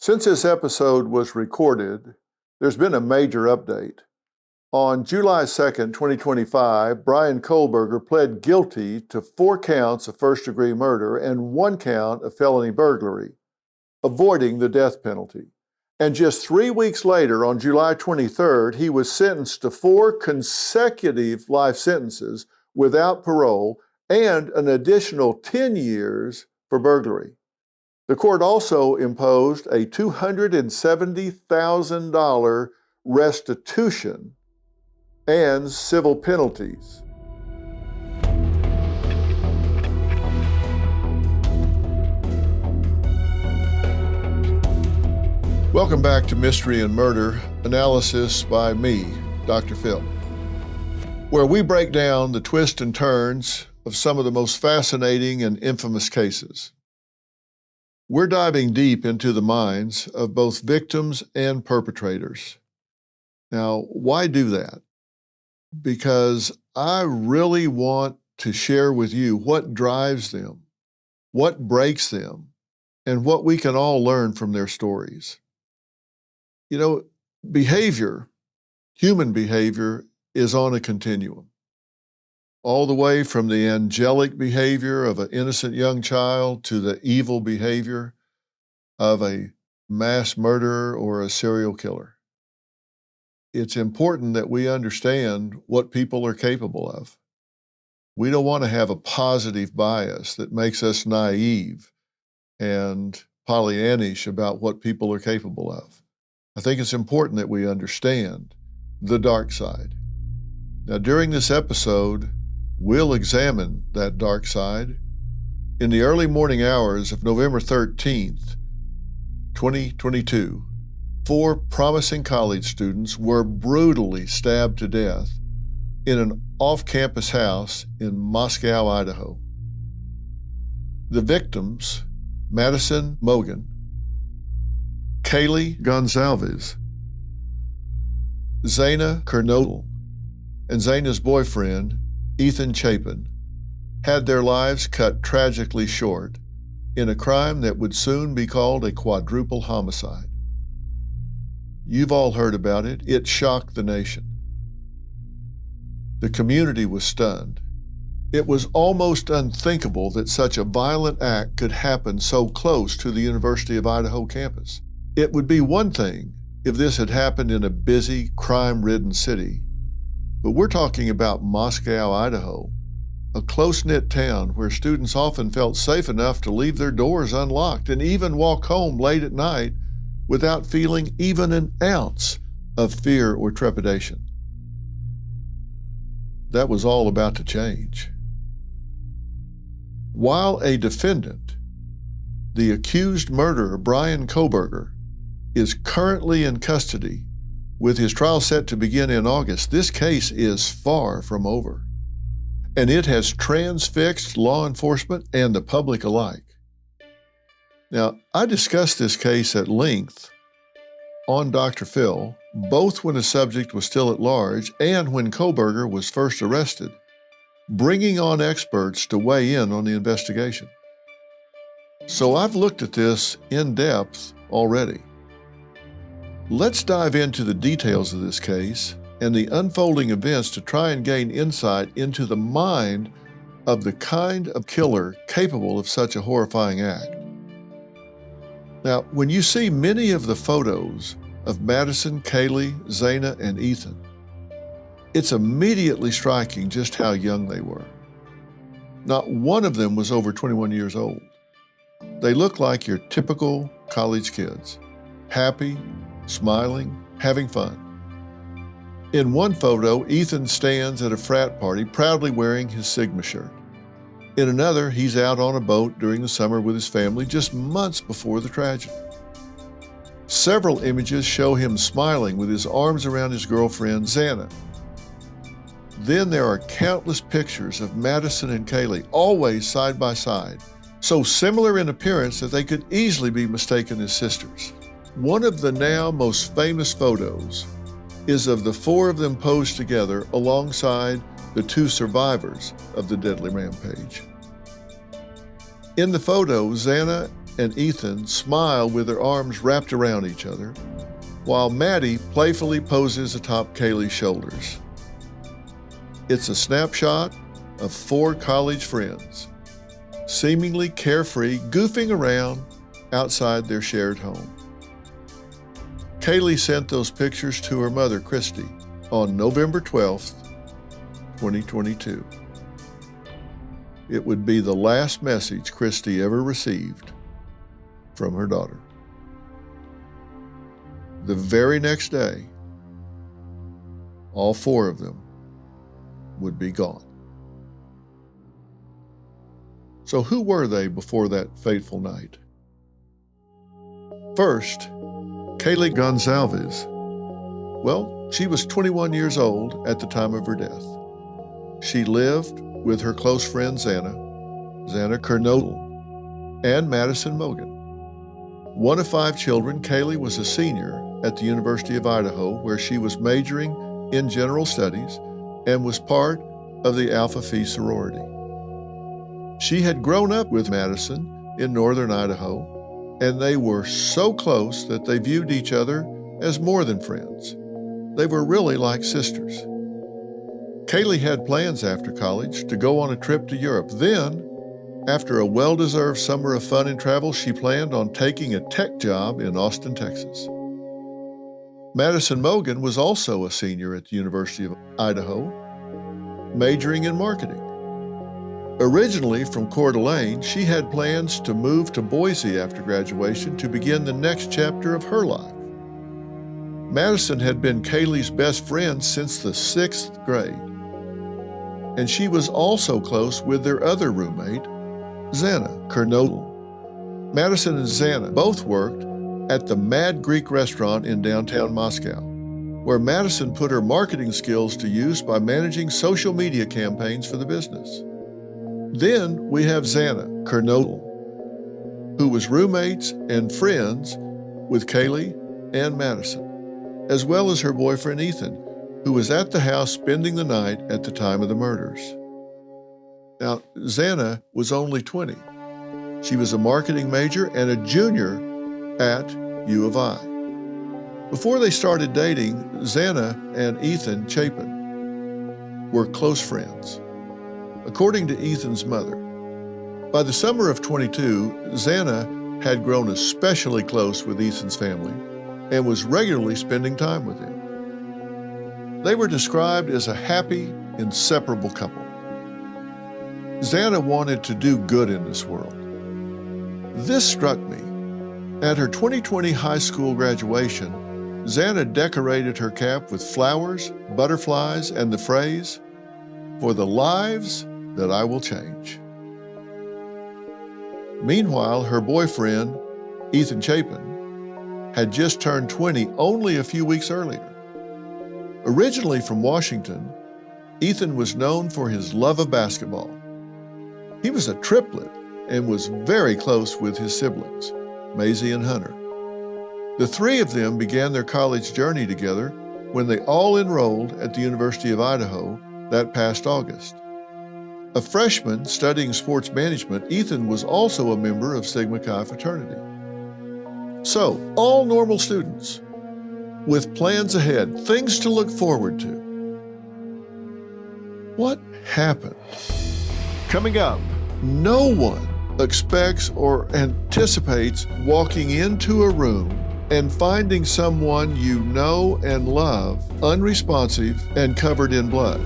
Since this episode was recorded, there's been a major update. On July 2nd, 2025, Bryan Kohberger pled guilty to 4 counts of first-degree murder and 1 count of felony burglary, avoiding the death penalty. And just 3 weeks later, on July 23rd, he was sentenced to 4 consecutive life sentences without parole and an additional 10 years for burglary. The court also imposed a $270,000 restitution and civil penalties. Welcome back to Mystery and Murder, analysis by me, Dr. Phil, where we break down the twists and turns of some of the most fascinating and infamous cases. We're diving deep into the minds of both victims and perpetrators. Now, why do that? Because I really want to share with you what drives them, what breaks them, and what we can all learn from their stories. You know, behavior, human behavior, is on a continuum. All the way from the angelic behavior of an innocent young child to the evil behavior of a mass murderer or a serial killer. It's important that we understand what people are capable of. We don't want to have a positive bias that makes us naive and Pollyannish about what people are capable of. I think it's important that we understand the dark side. Now, during this episode, we'll examine that dark side. In the early morning hours of November 13th, 2022, 4 promising college students were brutally stabbed to death in an off-campus house in Moscow, Idaho. The victims, Madison Mogen, Kaylee Goncalves, Xana Kernodle, and Xana's boyfriend, Ethan Chapin, had their lives cut tragically short in a crime that would soon be called a quadruple homicide. You've all heard about it. It shocked the nation. The community was stunned. It was almost unthinkable that such a violent act could happen so close to the University of Idaho campus. It would be one thing if this had happened in a busy, crime-ridden city, but we're talking about Moscow, Idaho, a close-knit town where students often felt safe enough to leave their doors unlocked and even walk home late at night without feeling even an ounce of fear or trepidation. That was all about to change. While a defendant, the accused murderer Bryan Kohberger, is currently in custody with his trial set to begin in August, this case is far from over, and it has transfixed law enforcement and the public alike. Now, I discussed this case at length on Dr. Phil, both when the subject was still at large and when Kohberger was first arrested, bringing on experts to weigh in on the investigation. So I've looked at this in depth already. Let's dive into the details of this case and the unfolding events to try and gain insight into the mind of the kind of killer capable of such a horrifying act. Now, when you see many of the photos of Madison, Kaylee, Xana, and Ethan, it's immediately striking just how young they were. Not one of them was over 21 years old. They look like your typical college kids, happy, smiling, having fun. In one photo, Ethan stands at a frat party proudly wearing his Sigma shirt. In another, he's out on a boat during the summer with his family just months before the tragedy. Several images show him smiling with his arms around his girlfriend, Xana. Then there are countless pictures of Madison and Kaylee, always side by side, so similar in appearance that they could easily be mistaken as sisters. One of the now most famous photos is of the 4 of them posed together alongside the 2 survivors of the deadly rampage. In the photo, Xana and Ethan smile with their arms wrapped around each other, while Maddie playfully poses atop Kaylee's shoulders. It's a snapshot of 4 college friends, seemingly carefree, goofing around outside their shared home. Kaylee sent those pictures to her mother, Christy, on November 12th, 2022. It would be the last message Christy ever received from her daughter. The very next day, all 4 of them would be gone. So who were they before that fateful night? First, Kaylee Goncalves. Well, she was 21 years old at the time of her death. She lived with her close friend Xana Kernodle, and Madison Mogen. One of 5 children, Kaylee was a senior at the University of Idaho, where she was majoring in general studies and was part of the Alpha Phi sorority. She had grown up with Madison in northern Idaho, and they were so close that they viewed each other as more than friends. They were really like sisters. Kaylee had plans after college to go on a trip to Europe. Then, after a well-deserved summer of fun and travel, she planned on taking a tech job in Austin, Texas. Madison Mogen was also a senior at the University of Idaho, majoring in marketing. Originally from Coeur d'Alene, she had plans to move to Boise after graduation to begin the next chapter of her life. Madison had been Kaylee's best friend since the 6th grade, and she was also close with their other roommate, Xana Kernodle. Madison and Xana both worked at the Mad Greek restaurant in downtown Moscow, where Madison put her marketing skills to use by managing social media campaigns for the business. Then we have Xana Kernodle, who was roommates and friends with Kaylee and Madison, as well as her boyfriend Ethan, who was at the house spending the night at the time of the murders. Now, Xana was only 20. She was a marketing major and a junior at U of I. Before they started dating, Xana and Ethan Chapin were close friends. According to Ethan's mother, by the summer of 22, Xana had grown especially close with Ethan's family and was regularly spending time with him. They were described as a happy, inseparable couple. Xana wanted to do good in this world. This struck me. At her 2020 high school graduation, Xana decorated her cap with flowers, butterflies, and the phrase, "For the lives that I will change." Meanwhile, her boyfriend, Ethan Chapin, had just turned 20 only a few weeks earlier. Originally from Washington, Ethan was known for his love of basketball. He was a triplet and was very close with his siblings, Maisie and Hunter. The 3 of them began their college journey together when they all enrolled at the University of Idaho that past August. A freshman studying sports management, Ethan was also a member of Sigma Chi fraternity. So, all normal students, with plans ahead, things to look forward to. What happened? Coming up, no one expects or anticipates walking into a room and finding someone you know and love unresponsive and covered in blood.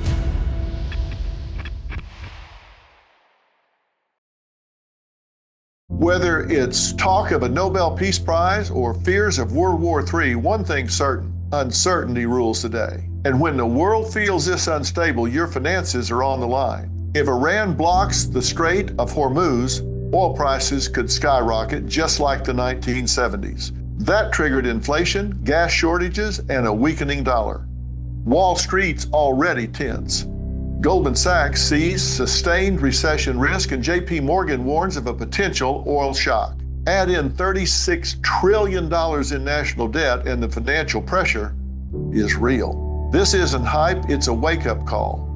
Whether it's talk of a Nobel Peace Prize or fears of World War III, one thing's certain: uncertainty rules the day. And when the world feels this unstable, your finances are on the line. If Iran blocks the Strait of Hormuz, oil prices could skyrocket just like the 1970s. That triggered inflation, gas shortages, and a weakening dollar. Wall Street's already tense. Goldman Sachs sees sustained recession risk, and JP Morgan warns of a potential oil shock. Add in $36 trillion in national debt, and the financial pressure is real. This isn't hype, it's a wake-up call.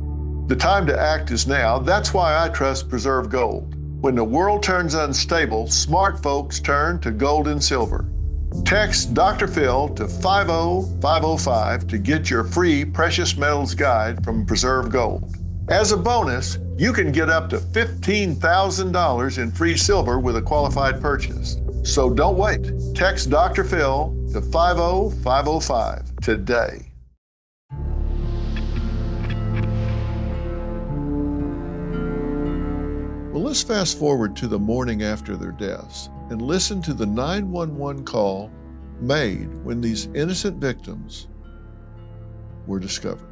The time to act is now. That's why I trust Preserve Gold. When the world turns unstable, smart folks turn to gold and silver. Text Dr. Phil to 50505 to get your free precious metals guide from Preserve Gold. As a bonus, you can get up to $15,000 in free silver with a qualified purchase. So don't wait. Text Dr. Phil to 50505 today. Well, let's fast forward to the morning after their deaths and listen to the 911 call made when these innocent victims were discovered.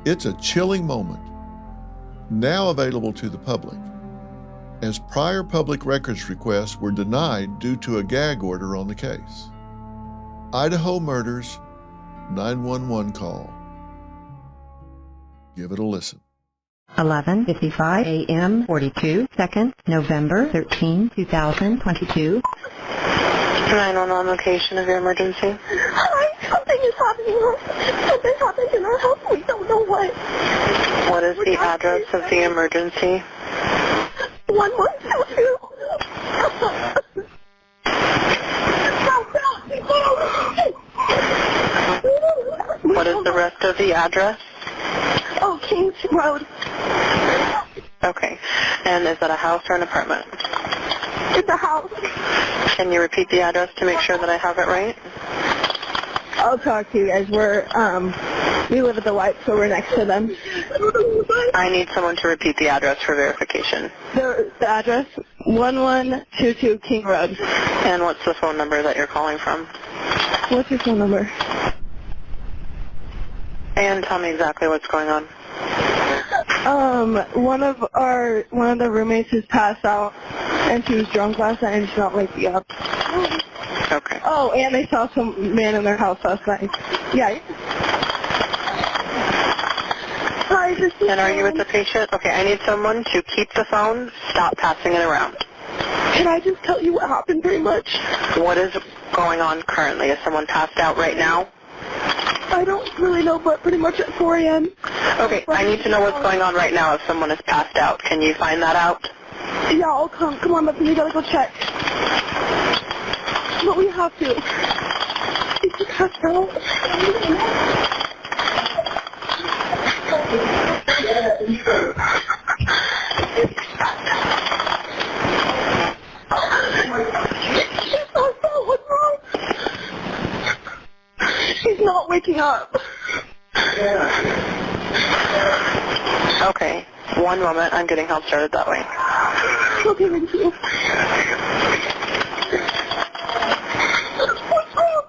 It's a chilling moment, now available to the public, as prior public records requests were denied due to a gag order on the case. Idaho Murders 911 call. Give it a listen. 11:55 a.m. 42 seconds, November 13, 2022. 911 location of your emergency. Hi, something is happening. Something happened in our house. We don't know what. What is the address of the emergency? 1122. What is the rest of the address? Oh, Kings Road. Okay. And is that a house or an apartment? It's a house. Can you repeat the address to make sure that I have it right? I'll talk to you guys. We live at the White, so we're next to them. I need someone to repeat the address for verification. The address, 1122 King Road. And what's the phone number that you're calling from? What's your phone number? And tell me exactly what's going on. One of the roommates has passed out, and she was drunk last night, and she's not waking up. Okay. Oh, and they saw some man in their house last night. Yeah. Hi, this is And are you with the patient? Okay, I need someone to keep the phone, stop passing it around. Can I just tell you what happened pretty much? What is going on currently? Is someone passed out right now? I don't really know, but pretty much at 4 a.m. Okay, I need to know what's going on right now if someone is passed out. Can you find that out? Yeah, I'll come. Come on, Bethany, you gotta go check. But we have to. Is he passed out? What's wrong? She's not waking up. Okay, one moment. I'm getting help started that way. Okay, thank you. What's wrong?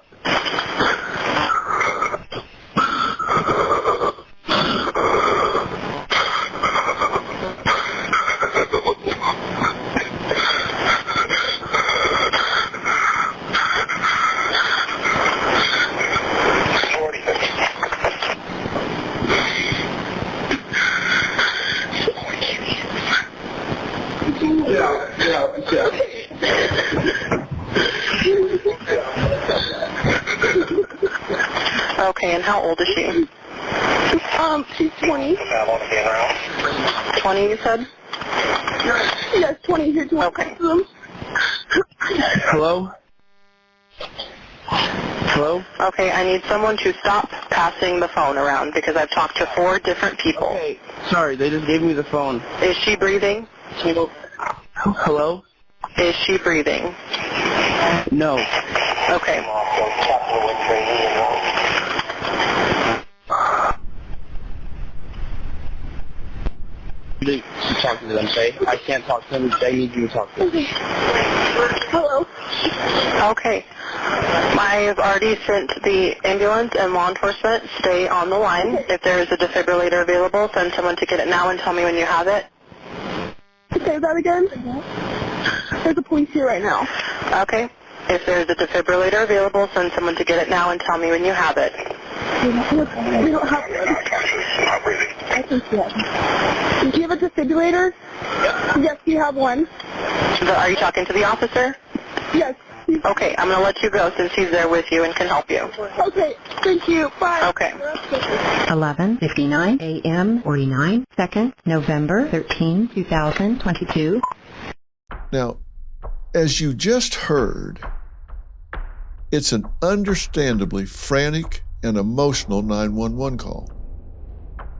Okay, and how old is she? She's 20. 20, you said? Yes, 20 here to Okay. them. Hello? Hello? Okay, I need someone to stop passing the phone around because I've talked to 4 different people. Okay, sorry, they just gave me the phone. Is she breathing? Hello? Is she breathing? No. Okay. You need to talk to them, okay? I can't talk to them. I need you to talk to them. Okay. Hello. Okay. I've already sent the ambulance and law enforcement. Stay on the line. If there is a defibrillator available, send someone to get it now and tell me when you have it. Say that again. There's a police here right now. Okay. If there's a defibrillator available, send someone to get it now and tell me when you have it. We don't have one. I think yes. Do you have a defibrillator? Yes, you have one. Are you talking to the officer? Yes. Okay, I'm going to let you go since he's there with you and can help you. Okay, thank you. Bye. Okay. 11:59 a.m. 49 seconds, November 13, 2022. Now, as you just heard, it's an understandably frantic and emotional 911 call.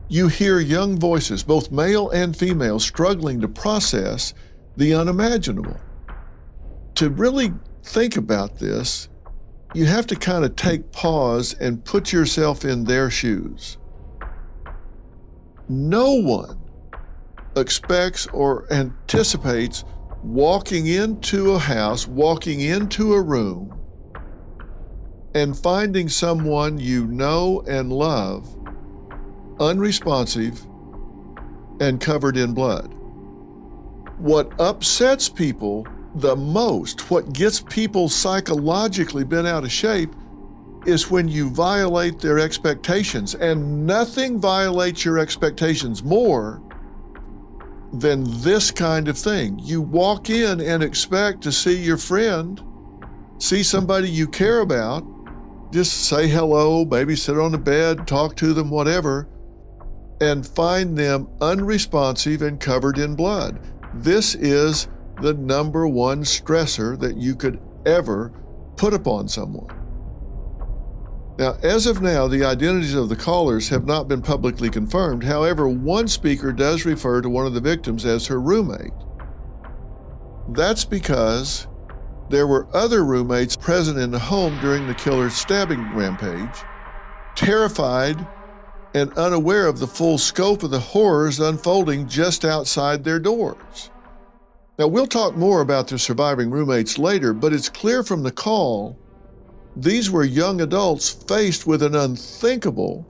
You hear young voices, both male and female, struggling to process the unimaginable. To really think about this, you have to kind of take pause and put yourself in their shoes. No one expects or anticipates walking into a house, walking into a room, and finding someone you know and love unresponsive and covered in blood. What upsets people the most, what gets people psychologically bent out of shape, is when you violate their expectations, and nothing violates your expectations more than this kind of thing. You walk in and expect to see your friend, see somebody you care about, just say hello, maybe sit on the bed, talk to them, whatever, and find them unresponsive and covered in blood. This is the number one stressor that you could ever put upon someone. Now, as of now, the identities of the callers have not been publicly confirmed. However, one speaker does refer to one of the victims as her roommate. That's because there were other roommates present in the home during the killer's stabbing rampage, terrified and unaware of the full scope of the horrors unfolding just outside their doors. Now, we'll talk more about the surviving roommates later, but it's clear from the call these were young adults faced with an unthinkable,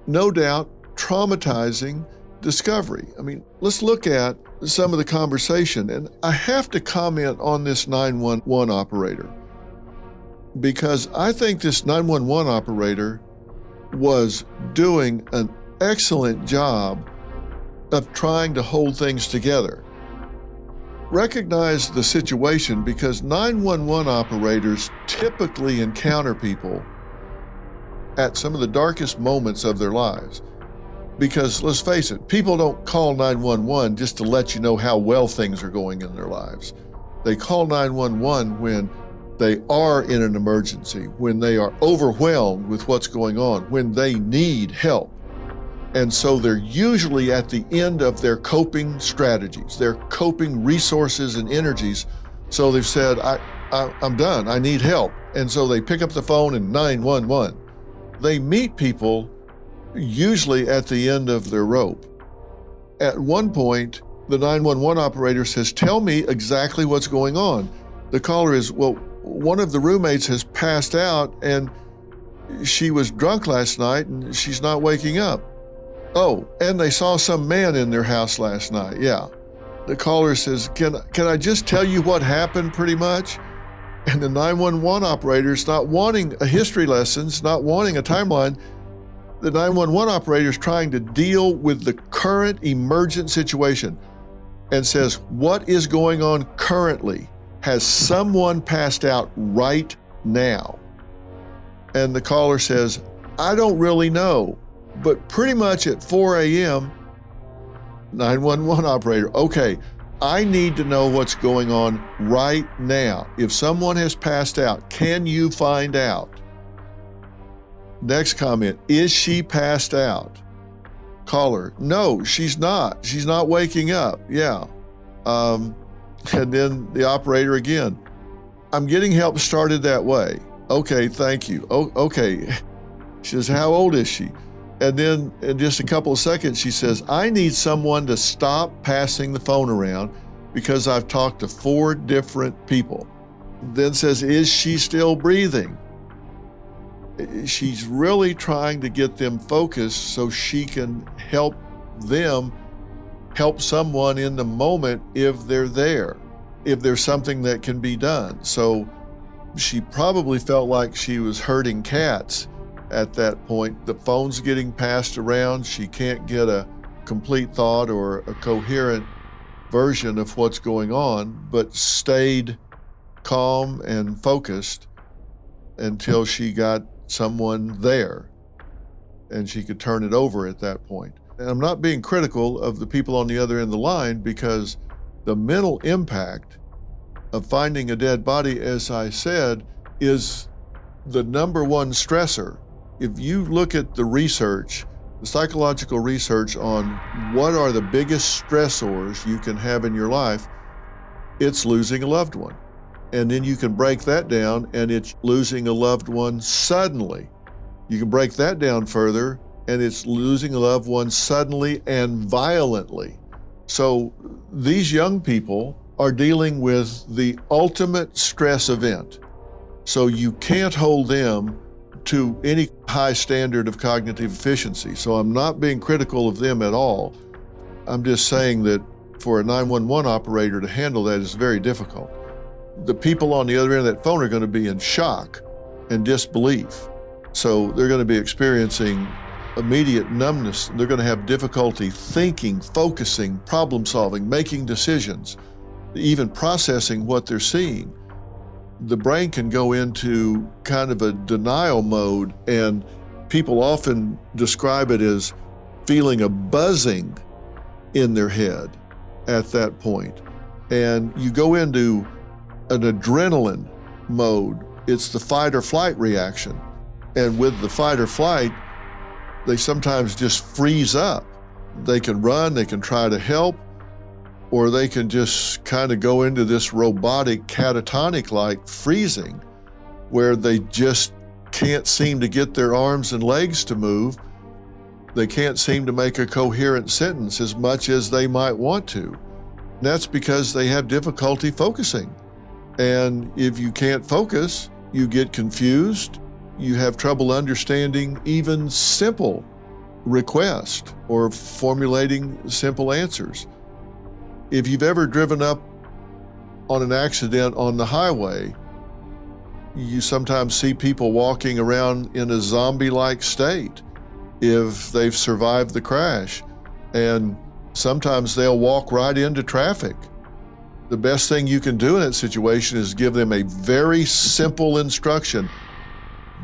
no doubt traumatizing discovery. I mean, let's look at some of the conversation, and I have to comment on this 911 operator, because I think this 911 operator was doing an excellent job of trying to hold things together. Recognize the situation, because 911 operators typically encounter people at some of the darkest moments of their lives. Because let's face it, people don't call 911 just to let you know how well things are going in their lives. They call 911 when they are in an emergency, when they are overwhelmed with what's going on, when they need help. And so they're usually at the end of their coping strategies, their coping resources and energies. So they've said, I'm done, I need help. And so they pick up the phone and 911. They meet people usually at the end of their rope. At one point, the 911 operator says, tell me exactly what's going on. The caller is, well, one of the roommates has passed out and she was drunk last night and she's not waking up. Oh, and they saw some man in their house last night. Yeah. The caller says, can I just tell you what happened pretty much? And the 911 operator is not wanting a history lesson, not wanting a timeline. The 911 operator is trying to deal with the current emergent situation and says, what is going on currently? Has someone passed out right now? And the caller says, I don't really know. But pretty much at 4 a.m., 911 operator, okay, I need to know what's going on right now. If someone has passed out, can you find out? Next comment, is she passed out? Caller, no, she's not. She's not waking up. Yeah. And then the operator again, I'm getting help started that way. Okay, thank you. Oh, okay. She says, how old is she? And then in just a couple of seconds, she says, I need someone to stop passing the phone around because I've talked to 4 different people. Then says, is she still breathing? She's really trying to get them focused so she can help them help someone in the moment if they're there, if there's something that can be done. So she probably felt like she was herding cats. At that point, the phone's getting passed around. She can't get a complete thought or a coherent version of what's going on, but stayed calm and focused until she got someone there and she could turn it over at that point. And I'm not being critical of the people on the other end of the line, because the mental impact of finding a dead body, as I said, is the number one stressor. If you look at the research, the psychological research on what are the biggest stressors you can have in your life, it's losing a loved one. And then you can break that down, and it's losing a loved one suddenly. You can break that down further, and it's losing a loved one suddenly and violently. So these young people are dealing with the ultimate stress event. So you can't hold them to any high standard of cognitive efficiency. So I'm not being critical of them at all. I'm just saying that for a 911 operator to handle that is very difficult. The people on the other end of that phone are going to be in shock and disbelief. So they're going to be experiencing immediate numbness. They're going to have difficulty thinking, focusing, problem solving, making decisions, even processing what they're seeing. The brain can go into kind of a denial mode, and people often describe it as feeling a buzzing in their head at that point. And you go into an adrenaline mode. It's the fight or flight reaction. And with the fight or flight, they sometimes just freeze up. They can run, they can try to help, or they can just kind of go into this robotic, catatonic-like freezing where they just can't seem to get their arms and legs to move. They can't seem to make a coherent sentence as much as they might want to. And that's because they have difficulty focusing. And if you can't focus, you get confused. You have trouble understanding even simple requests or formulating simple answers. If you've ever driven up on an accident on the highway, you sometimes see people walking around in a zombie-like state if they've survived the crash. And sometimes they'll walk right into traffic. The best thing you can do in that situation is give them a very simple instruction.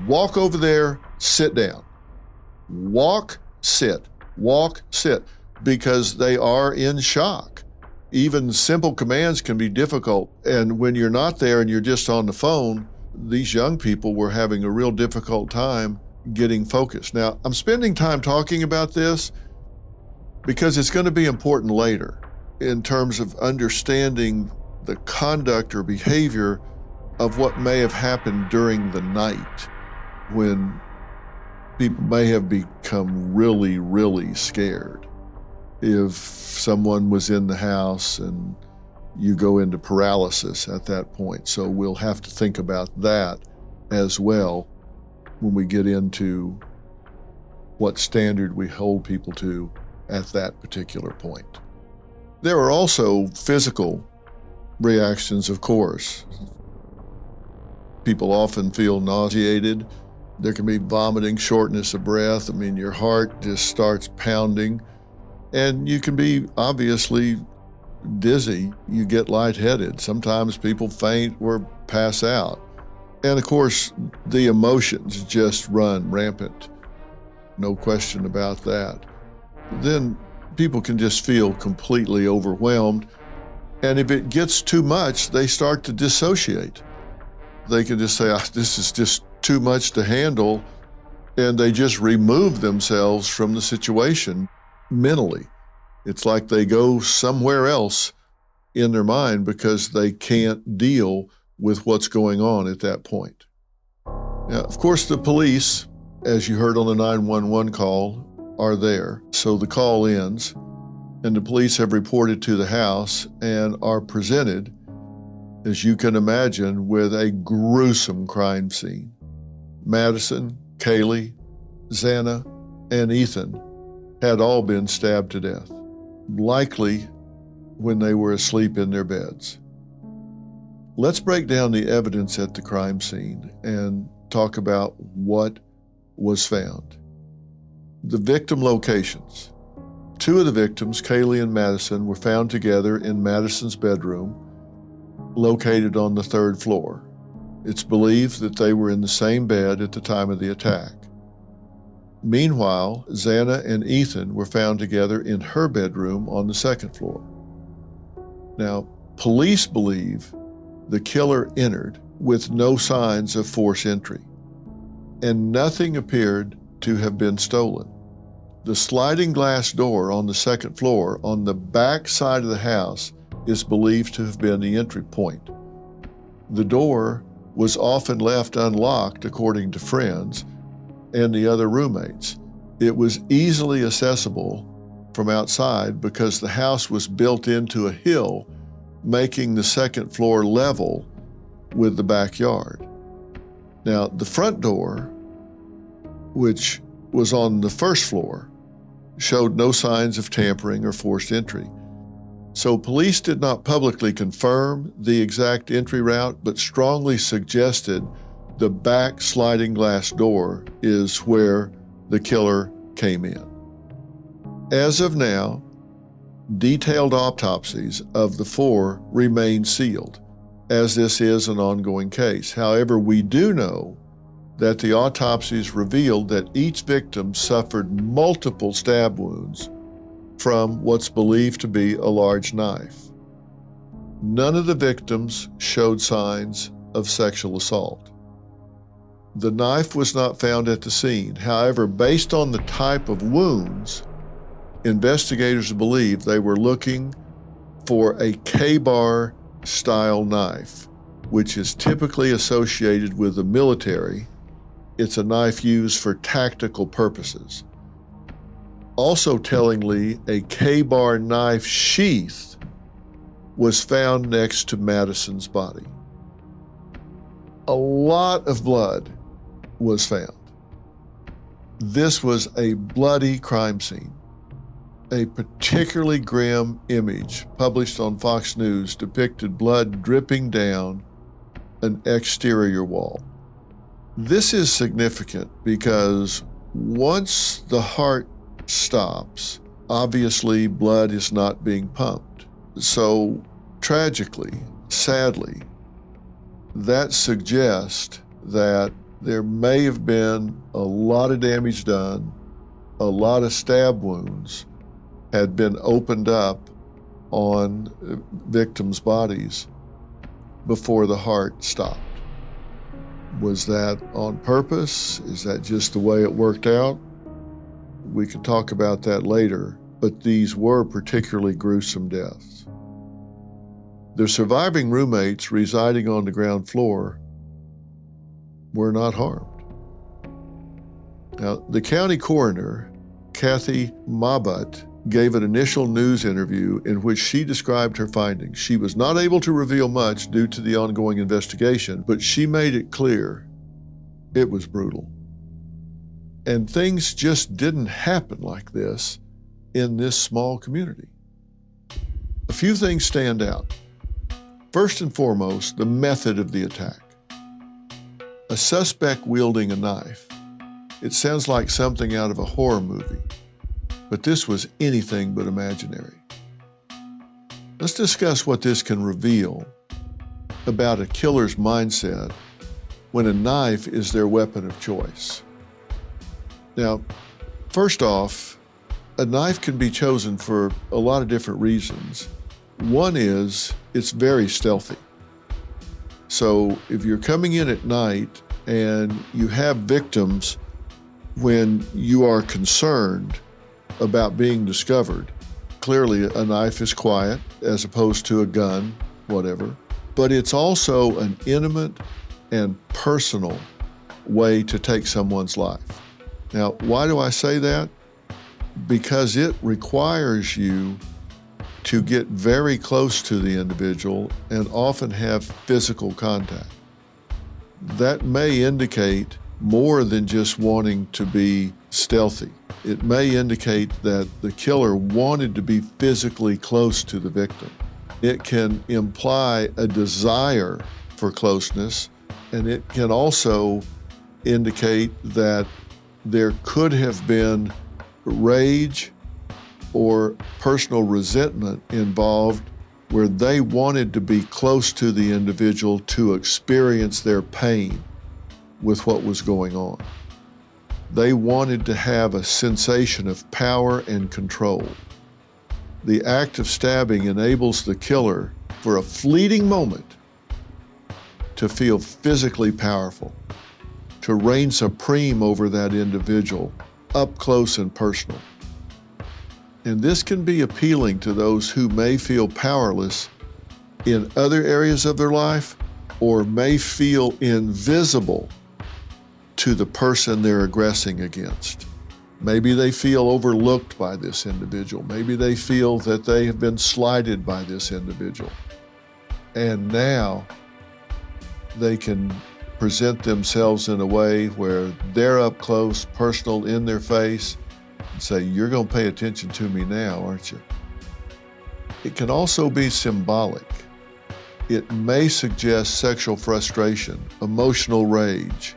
Walk over there, sit down. Walk, sit, because they are in shock. Even simple commands can be difficult. And when you're not there and you're just on the phone, these young people were having a real difficult time getting focused. Now, I'm spending time talking about this because it's going to be important later in terms of understanding the conduct or behavior of what may have happened during the night when people may have become really, really scared. If someone was in the house and you go into paralysis at that point. So we'll have to think about that as well when we get into what standard we hold people to at that particular point. There are also physical reactions, of course. People often feel nauseated. There can be vomiting, shortness of breath. I mean, your heart just starts pounding. And you can be obviously dizzy. You get lightheaded. Sometimes people faint or pass out. And of course, the emotions just run rampant. No question about that. Then people can just feel completely overwhelmed. And if it gets too much, they start to dissociate. They can just say, this is just too much to handle. And they just remove themselves from the situation mentally. It's like they go somewhere else in their mind because they can't deal with what's going on at that point. Now, of course, the police, as you heard on the 911 call, are there. So the call ends, and the police have reported to the house and are presented, as you can imagine, with a gruesome crime scene. Madison, Kaylee, Xana, and Ethan had all been stabbed to death, likely when they were asleep in their beds. Let's break down the evidence at the crime scene and talk about what was found. The victim locations. Two of the victims, Kaylee and Madison, were found together in Madison's bedroom. located on the 3rd floor. It's believed that they were in the same bed at the time of the attack. Meanwhile, Xana and Ethan were found together in her bedroom on the 2nd floor. Now, police believe the killer entered with no signs of forced entry, and nothing appeared to have been stolen. The sliding glass door on the 2nd floor on the back side of the house is believed to have been the entry point. The door was often left unlocked, according to friends and the other roommates. It was easily accessible from outside because the house was built into a hill, making the 2nd floor level with the backyard. Now, the front door, which was on the 1st floor, showed no signs of tampering or forced entry. So police did not publicly confirm the exact entry route, but strongly suggested the back sliding glass door is where the killer came in. As of now, detailed autopsies of the 4 remain sealed, as this is an ongoing case. However, we do know that the autopsies revealed that each victim suffered multiple stab wounds from what's believed to be a large knife. None of the victims showed signs of sexual assault. The knife was not found at the scene. However, based on the type of wounds, investigators believe they were looking for a K-bar style knife, which is typically associated with the military. It's a knife used for tactical purposes. Also tellingly, a K-bar knife sheath was found next to Madison's body. A lot of blood was found. This was a bloody crime scene. A particularly grim image published on Fox News depicted blood dripping down an exterior wall. This is significant because once the heart stops, obviously blood is not being pumped. So tragically, sadly, that suggests that there may have been a lot of damage done, a lot of stab wounds had been opened up on victims' bodies before the heart stopped. Was that on purpose? Is that just the way it worked out? We can talk about that later, but these were particularly gruesome deaths. The surviving roommates residing on the ground floor were not harmed. Now, the county coroner, Kathy Mabut, gave an initial news interview in which she described her findings. She was not able to reveal much due to the ongoing investigation, but she made it clear it was brutal. And things just didn't happen like this in this small community. A few things stand out. First and foremost, the method of the attack. A suspect wielding a knife. It sounds like something out of a horror movie, but this was anything but imaginary. Let's discuss what this can reveal about a killer's mindset when a knife is their weapon of choice. Now, first off, a knife can be chosen for a lot of different reasons. One is it's very stealthy. So if you're coming in at night and you have victims when you are concerned about being discovered, clearly a knife is quiet as opposed to a gun, whatever, but it's also an intimate and personal way to take someone's life. Now, why do I say that? Because it requires you to get very close to the individual and often have physical contact. That may indicate more than just wanting to be stealthy. It may indicate that the killer wanted to be physically close to the victim. It can imply a desire for closeness, and it can also indicate that there could have been rage or personal resentment involved where they wanted to be close to the individual to experience their pain with what was going on. They wanted to have a sensation of power and control. The act of stabbing enables the killer, for a fleeting moment, to feel physically powerful, to reign supreme over that individual, up close and personal. And this can be appealing to those who may feel powerless in other areas of their life or may feel invisible to the person they're aggressing against. Maybe they feel overlooked by this individual. Maybe they feel that they have been slighted by this individual. And now they can present themselves in a way where they're up close, personal, in their face, and say, you're going to pay attention to me now, aren't you? It can also be symbolic. It may suggest sexual frustration, emotional rage.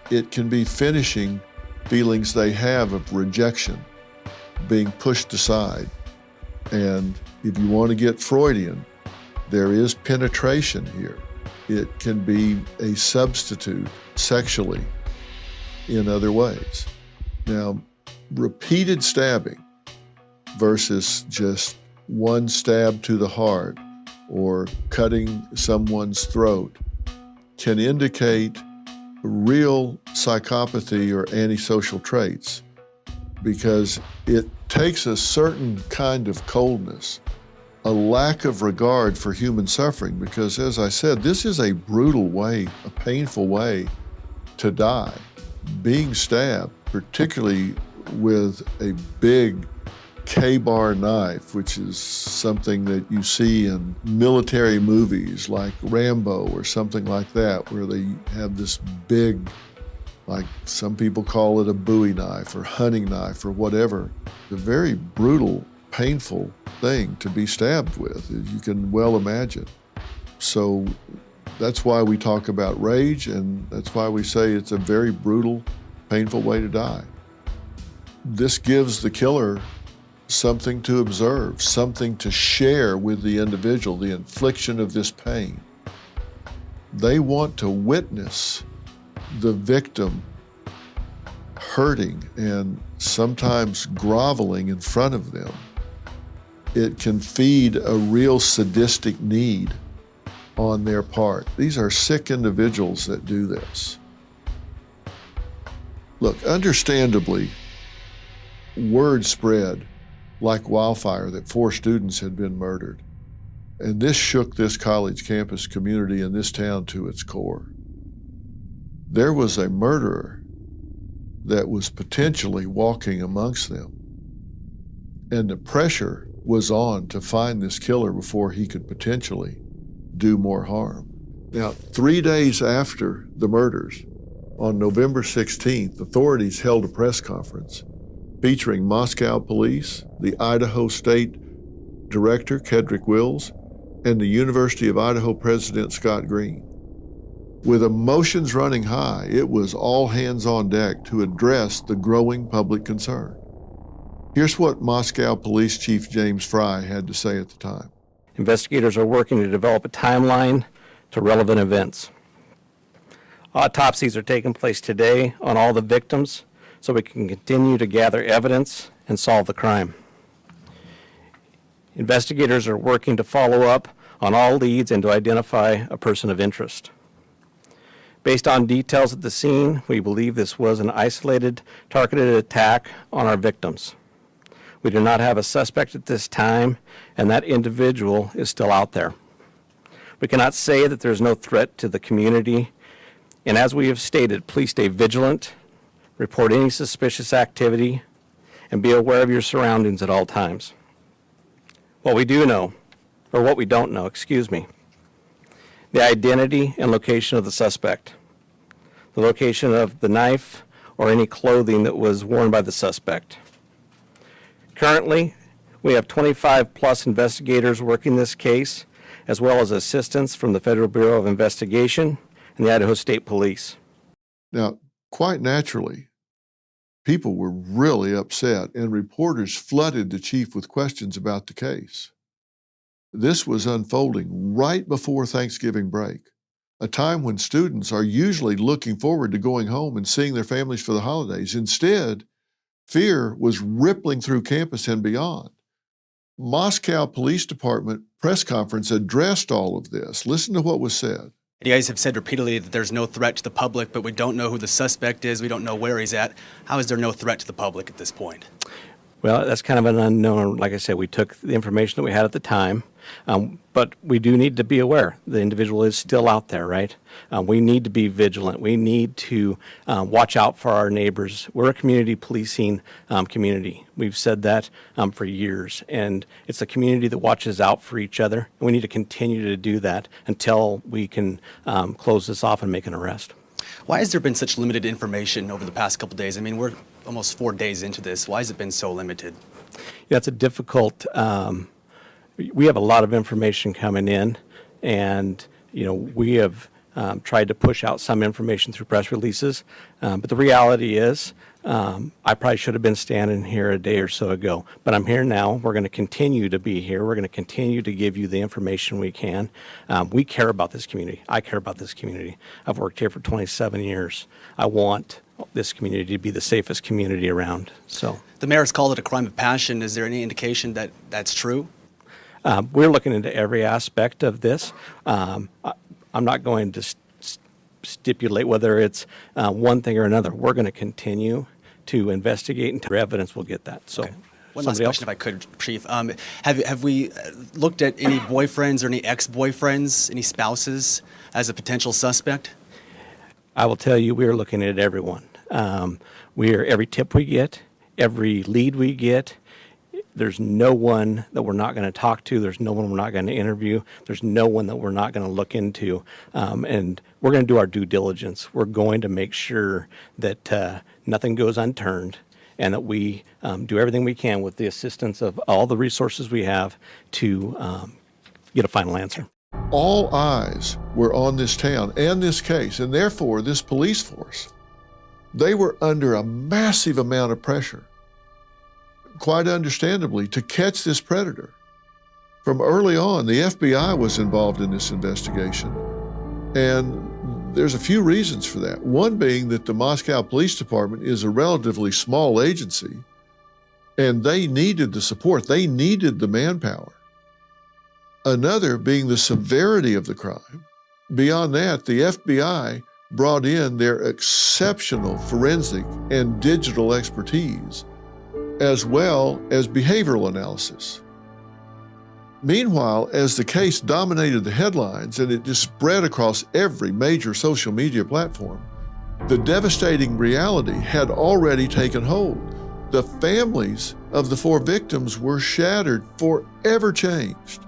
It can be finishing feelings they have of rejection, being pushed aside. And if you want to get Freudian, there is penetration here. It can be a substitute sexually in other ways. Now, repeated stabbing versus just one stab to the heart or cutting someone's throat can indicate real psychopathy or antisocial traits, because it takes a certain kind of coldness, a lack of regard for human suffering, because as I said, this is a brutal way, a painful way to die. Being stabbed, particularly with a big K-bar knife, which is something that you see in military movies like Rambo or something like that, where they have this big, like some people call it a Bowie knife or hunting knife or whatever. It's a very brutal, painful thing to be stabbed with, as you can well imagine. So that's why we talk about rage, and that's why we say it's a very brutal, painful way to die. This gives the killer something to observe, something to share with the individual, the infliction of this pain. They want to witness the victim hurting and sometimes groveling in front of them. It can feed a real sadistic need on their part. These are sick individuals that do this. Look, understandably, word spread like wildfire that 4 students had been murdered. And this shook this college campus community in this town to its core. There was a murderer that was potentially walking amongst them. And the pressure was on to find this killer before he could potentially do more harm. Now, 3 days after the murders, on November 16th, authorities held a press conference featuring Moscow police, the Idaho State Director, Kedrick Wills, and the University of Idaho President, Scott Green. With emotions running high, it was all hands on deck to address the growing public concern. Here's what Moscow Police Chief James Fry had to say at the time. Investigators are working to develop a timeline to relevant events. Autopsies are taking place today on all the victims so we can continue to gather evidence and solve the crime. Investigators are working to follow up on all leads and to identify a person of interest. Based on details at the scene, we believe this was an isolated, targeted attack on our victims. We do not have a suspect at this time, and that individual is still out there. We cannot say that there's no threat to the community, and as we have stated, please stay vigilant, report any suspicious activity, and be aware of your surroundings at all times. What we don't know, the identity and location of the suspect, the location of the knife or any clothing that was worn by the suspect. Currently, we have 25 plus investigators working this case, as well as assistance from the Federal Bureau of Investigation and the Idaho State Police. Now, quite naturally, people were really upset, and reporters flooded the chief with questions about the case. This was unfolding right before Thanksgiving break, a time when students are usually looking forward to going home and seeing their families for the holidays. Instead, fear was rippling through campus and beyond. Moscow Police Department press conference addressed all of this. Listen to what was said. You guys have said repeatedly that there's no threat to the public, but we don't know who the suspect is. We don't know where he's at. How is there no threat to the public at this point? Well, that's kind of an unknown. Like I said, we took the information that we had at the time, but we do need to be aware the individual is still out there, right? We need to be vigilant. We need to watch out for our neighbors. We're a community policing community. We've said that for years, and it's a community that watches out for each other. And we need to continue to do that until we can close this off and make an arrest. Why has there been such limited information over the past couple days? I mean, we're almost 4 days into this. Why has it been so limited? Yeah, it's a difficult, we have a lot of information coming in, and, we have tried to push out some information through press releases, but the reality is, I probably should have been standing here a day or so ago, but I'm here now. We're going to continue to be here. We're going to continue to give you the information we can. We care about this community. I care about this community. I've worked here for 27 years. I want this community to be the safest community around. So the mayor's called it a crime of passion. Is there any indication that that's true? We're looking into every aspect of this. I'm not going to stipulate whether it's one thing or another. We're going to continue to investigate until evidence will get that. So, okay. One last question, if I could, Chief. Have we looked at any boyfriends or any ex-boyfriends, any spouses as a potential suspect? I will tell you, we are looking at everyone. Every tip we get, every lead we get. There's no one that we're not going to talk to. There's no one we're not going to interview. There's no one that we're not going to look into. And we're going to do our due diligence. We're going to make sure that nothing goes unturned and that we do everything we can with the assistance of all the resources we have to get a final answer. All eyes were on this town and this case, and therefore this police force. They were under a massive amount of pressure, quite understandably, to catch this predator. From early on, the FBI was involved in this investigation, and there's a few reasons for that. One being that the Moscow Police Department is a relatively small agency, and they needed the support. They needed the manpower. Another being the severity of the crime. Beyond that, the FBI brought in their exceptional forensic and digital expertise, as well as behavioral analysis. Meanwhile, as the case dominated the headlines and it just spread across every major social media platform, the devastating reality had already taken hold. The families of the 4 victims were shattered, forever changed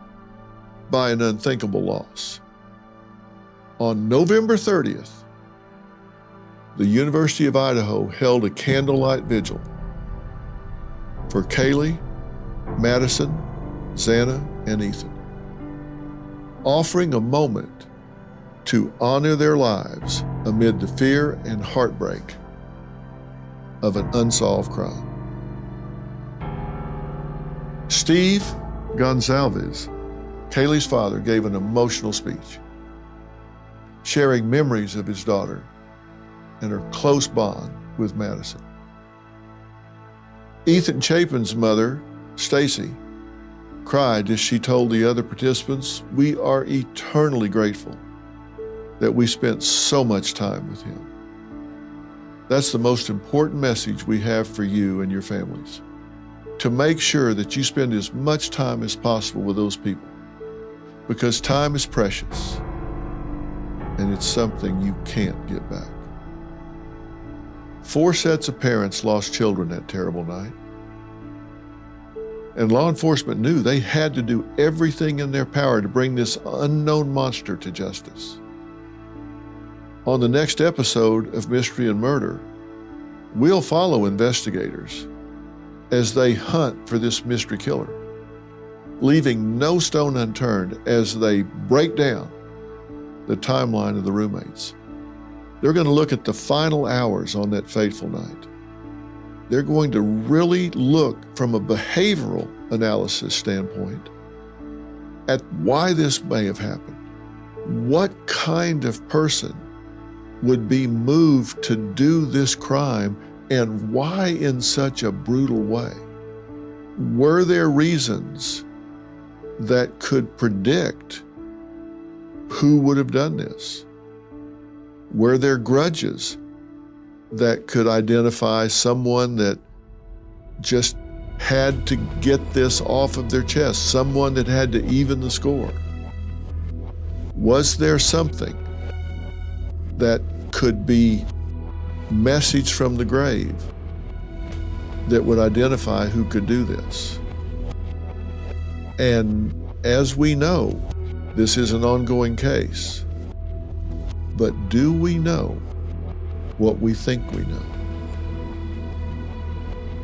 by an unthinkable loss. On November 30th, the University of Idaho held a candlelight vigil for Kaylee, Madison, Xana, and Ethan, offering a moment to honor their lives amid the fear and heartbreak of an unsolved crime. Steve Goncalves, Kaylee's father, gave an emotional speech, sharing memories of his daughter and her close bond with Madison. Ethan Chapin's mother, Stacy, cried as she told the other participants, "We are eternally grateful that we spent so much time with him." That's the most important message we have for you and your families, to make sure that you spend as much time as possible with those people, because time is precious and it's something you can't get back. 4 sets of parents lost children that terrible night. And law enforcement knew they had to do everything in their power to bring this unknown monster to justice. On the next episode of Mystery and Murder, we'll follow investigators as they hunt for this mystery killer, leaving no stone unturned as they break down the timeline of the roommates. They're going to look at the final hours on that fateful night. They're going to really look from a behavioral analysis standpoint at why this may have happened. What kind of person would be moved to do this crime, and why in such a brutal way? Were there reasons that could predict who would have done this? Were there grudges that could identify someone that just had to get this off of their chest, someone that had to even the score? Was there something that could be message from the grave that would identify who could do this? And as we know, this is an ongoing case, but do we know what we think we know?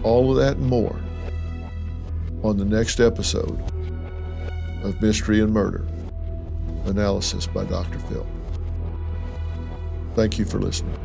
All of that and more on the next episode of Mystery and Murder, analysis by Dr. Phil. Thank you for listening.